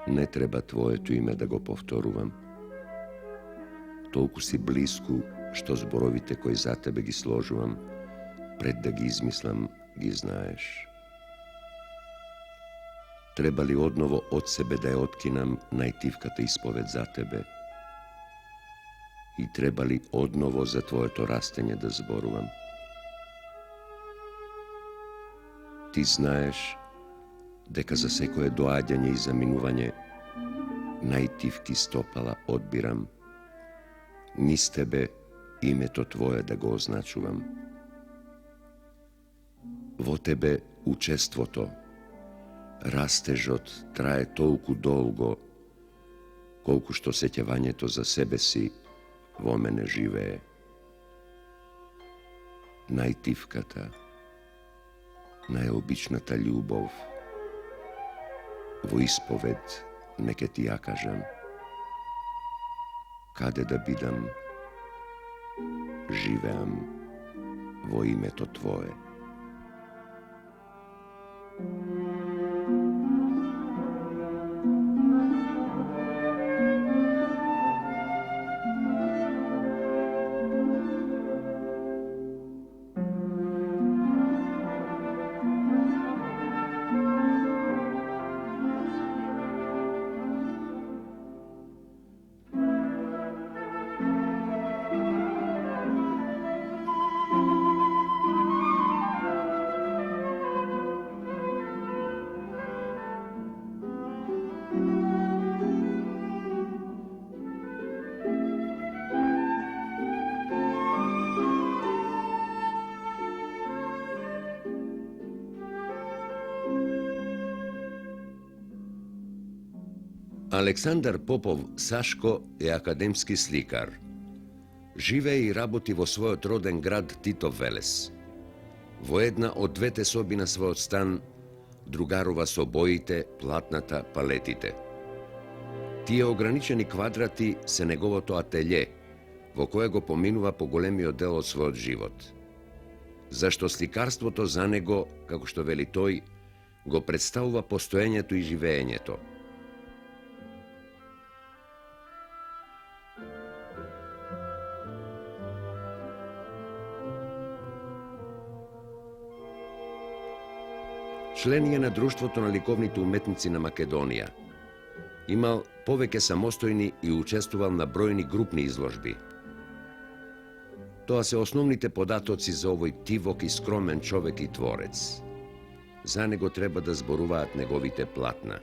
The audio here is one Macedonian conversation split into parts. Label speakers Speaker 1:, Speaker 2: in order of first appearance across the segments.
Speaker 1: Ne treba tvoje ime da go povtoruvam. Tolku si blisku, što zborovite koji za tebe gi složuvam, pred da gi izmislam, gi znaješ. Treba li odnovo od sebe da je otkinam najtivkata ispoved za tebe? I treba li odnovo za tvoje to rastenje da zboruvam? Ti znaješ deka za sekoje doađanje i zaminuvanje najtivki stopala odbiram, niz tebe ime to tvoje da go označuvam. Vo tebe učestvo to, rastežot traje tolku dolgo, kolku što sećevanje to za sebe si vo mene žive. Najtivkata, najobičnata ljubov, vo ispoved neke ti ja kažem, kade da bidam, živeam vo ime to tvoje. Aleksandar Popov Saško je akademski slikar. Žive i raboti vo svoj rodен grad Titov Veles. Vo jedna od двете соби на својот стан, другарува со боите, платната, палетите. Тие ограничени квадрати се неговото ателје, во кое го поминува поголемиот дел од својот живот. Зашто сликарството за него, како што вели тој, го представува постоењето и живеењето. Член е на Друштвото на ликовните уметници на Македонија. Имал повеќе самостојни и учествувал на бројни групни изложби. Тоа се основните податоци за овој тивок и скромен човек и творец. За него треба да зборуваат неговите платна.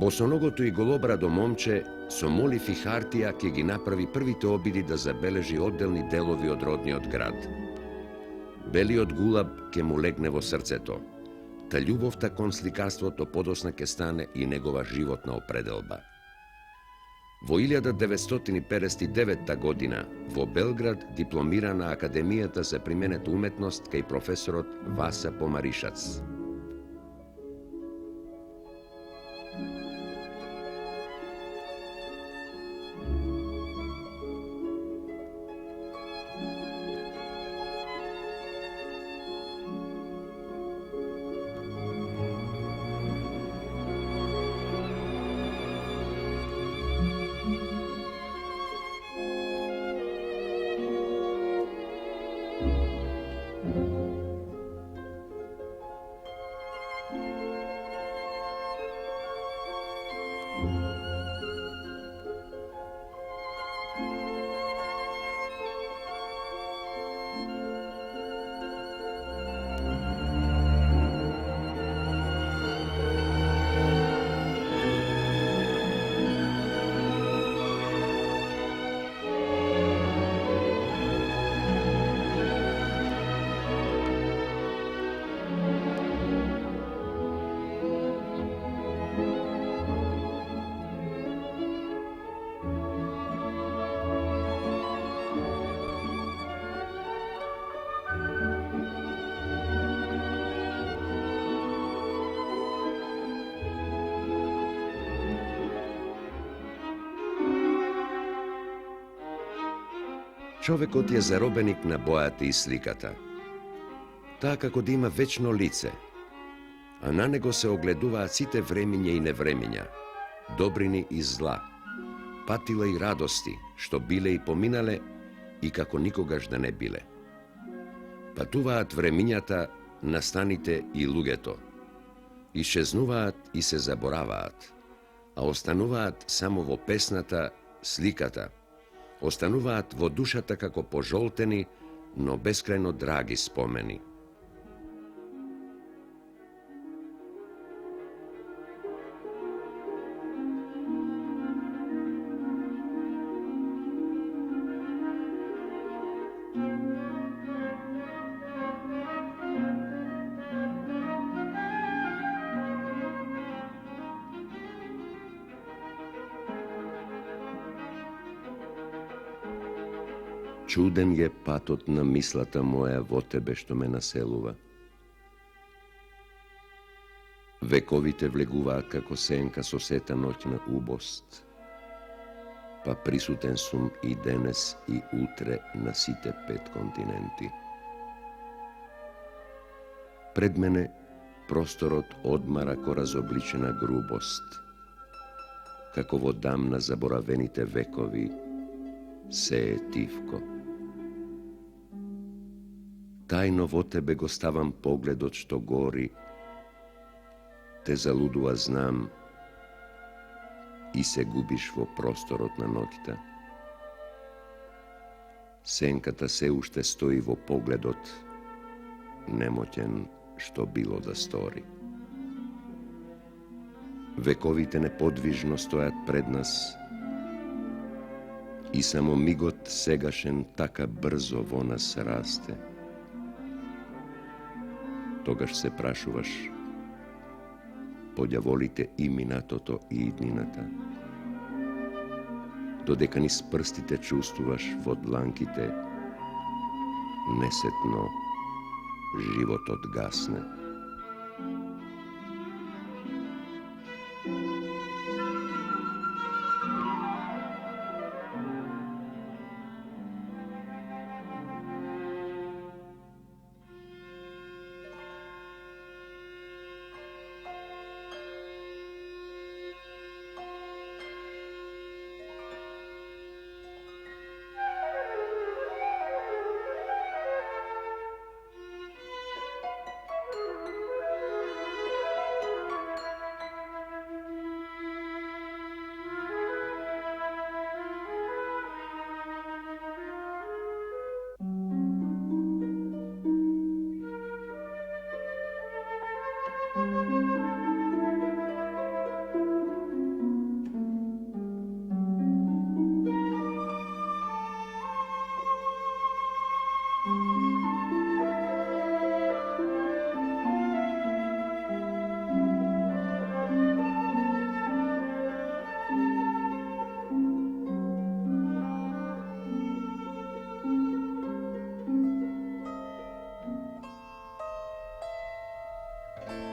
Speaker 1: Босоногото и голобрадо момче со молив и хартија ќе ги направи првите обиди да забележи одделни делови од родниот град. Белиот гулаб ќе му легне во срцето, та љубовта кон сликарството подосна ќе стане и негова животна определба. Во 1959 година во Белград дипломира на Академијата за применета уметност кај професорот Васа Помаришац. Човекот е заробеник на бојата и сликата. Таа како да има вечно лице, а на него се огледуваат сите времиња и невремиња, добрини и зла, патила и радости, што биле и поминале и како никогаш да не биле. Патуваат времињата, настаните и луѓето. Исчезнуваат и се забораваат, а остануваат само во песната, сликата, остануваат во душата како пожолтени, но бескрајно драги спомени. Чуден е патот на мислата моја во тебе што ме населува. Вековите влегуваат како сенка со сета ноќна убост, па присутен сум и денес и утре на сите 5 континенти. Пред мене просторот одмара ко разобличена грубост, како во дам на заборавените векови се е тивко. Тајно во тебе го ставам погледот што гори, те залудува знам и се губиш во просторот на ноќта. Сенката се уште стои во погледот, немоќен што било да стори. Вековите неподвижно стојат пред нас и само мигот сегашен така брзо во нас расте. Тогаш се прашуваш, поѓаволите и минатото и иднината, додека низ прстите чувствуваш во дланките, несетно животот гасне.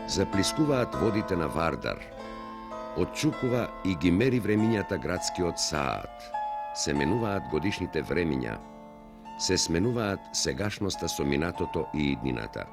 Speaker 1: Заплискуваат водите на Вардар, отчукува и ги мери времињата градскиот саат, се менуваат годишните времиња, се сменуваат сегашноста со минатото и иднината.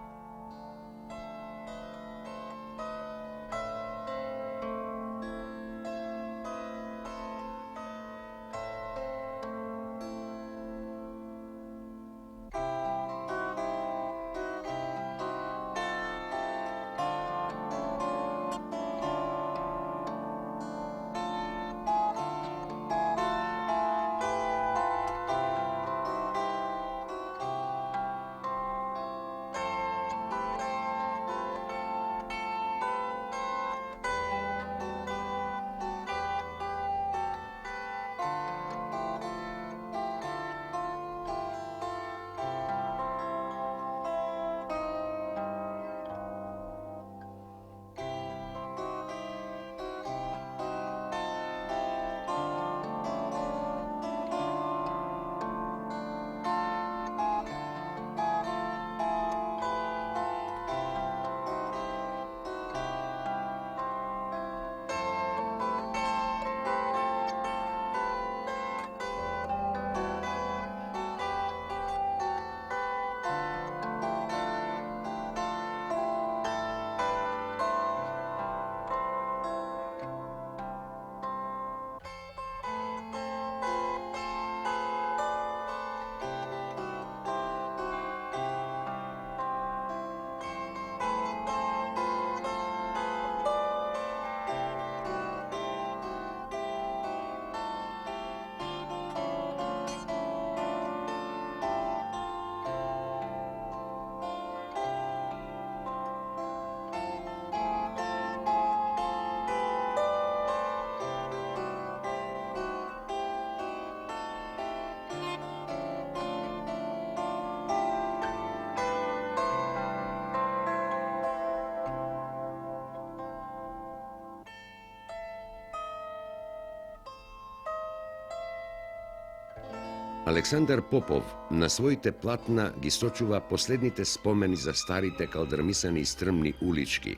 Speaker 1: Александар Попов на своите платна ги сочува последните спомени за старите калдрмисани и стрмни улички,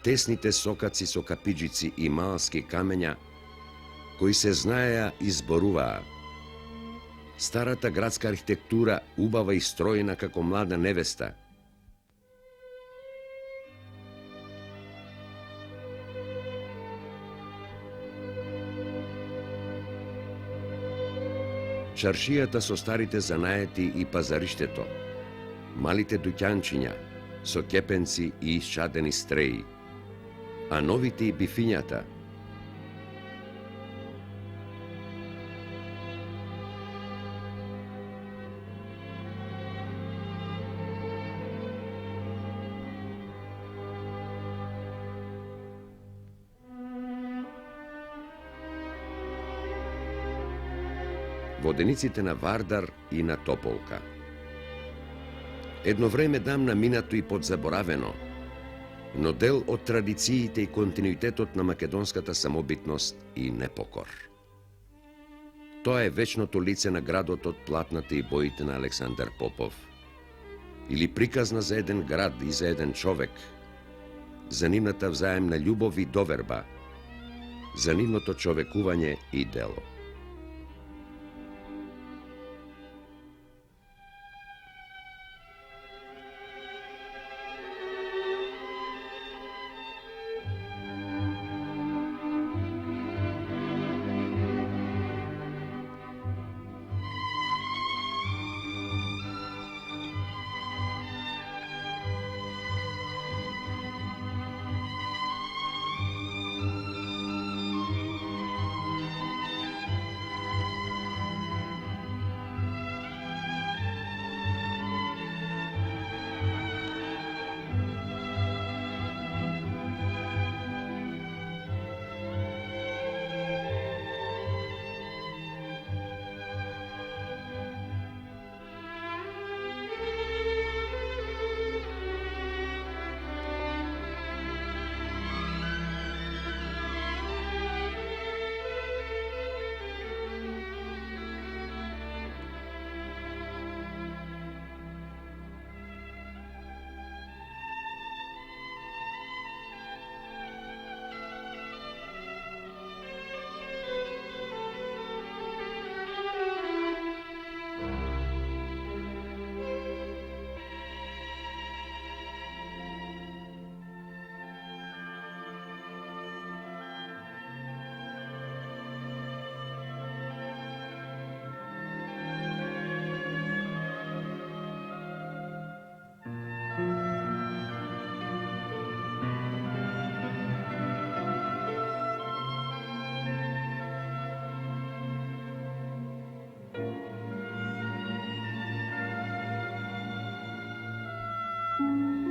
Speaker 1: тесните сокаци со капиџици и малски камења, кои се знаеа и зборуваа. Старата градска архитектура, убава и строена како млада невеста. Чаршијата со старите занаети и пазариштето, малите дуќанчиња со кепенци и исчадени стреи, а новите и бифињата. Водениците на Вардар и на Тополка. Едно време дамна минато и подзаборавено, но дел од традициите и континуитетот на македонската самобитност и непокор. Тоа е вечното лице на градот од платната и боите на Александар Попов. Или приказна за еден град и за еден човек, за нивната взаемна љубов и доверба, за нивното човекување и дело.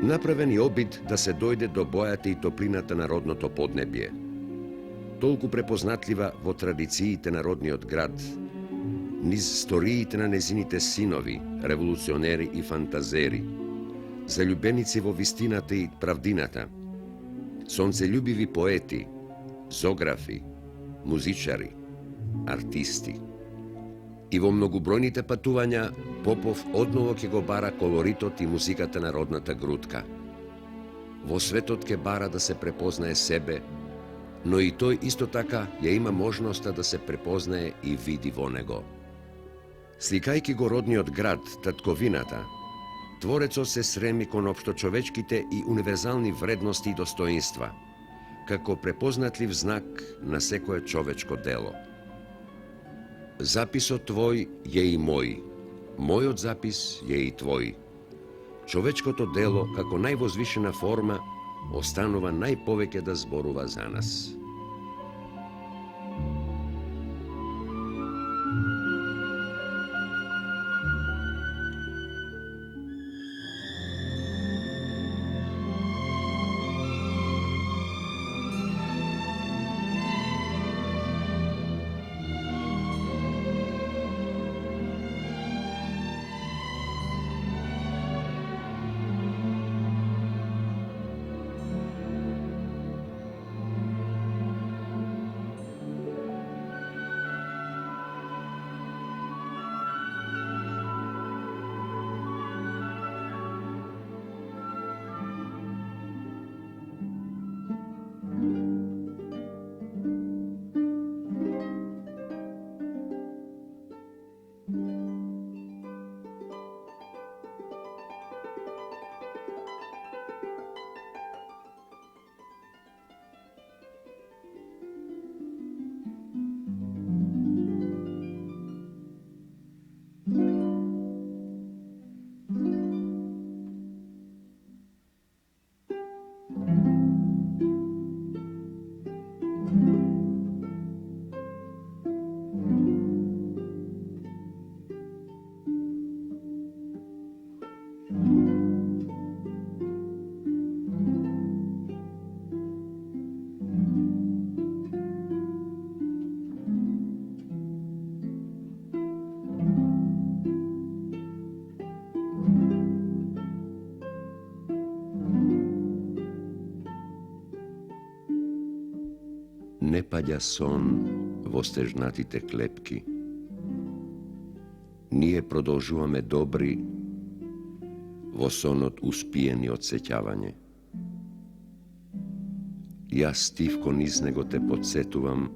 Speaker 1: Направен и обид да се дојде до бојата и топлината на родното поднебје. Толку препознатлива во традициите на родниот град, низ сториите на незините синови, револуционери и фантазери, заљубеници во вистината и правдината, сонцелюбиви поети, зографи, музичари, артисти. И во многобројните патувања Попов одново ќе го бара колоритот и музиката на родната грудка. Во светот ќе бара да се препознае себе, но и тој исто така ја има можноста да се препознае и види во него. Сликајќи го родниот град, татковината, творецот се среми кон општочовечките и универзални вредности и достоинства, како препознатлив знак на секое човечко дело. Записот твој е и мој, мојот запис е и твој. Човечкото дело, како највозвишена форма, останува најповеќе да зборува за нас. ne paѓа сон во стежнатите клепки. Ние продолжуваме добри во сонот успиени од сеќавање. Јас стивко низ него те подсетувам,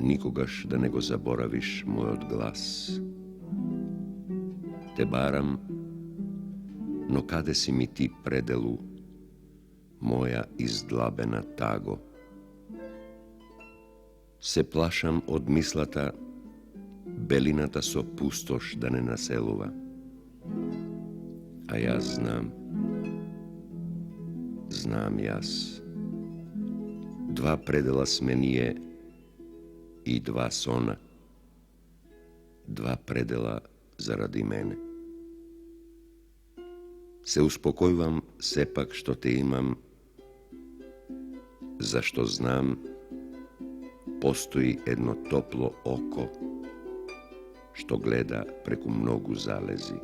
Speaker 1: никогаш да не го заборавиш мојот глас. Те барам, но каде си ми ти пределу, моја издлабена таго? Се плашам од мислата, белината со пустош да не населува. А јас знам јас. Два предела сме ние и два сона. Два предела заради мене. Се успокојувам сепак што те имам, зашто знам постои едно топло око што гледа преку многу залези.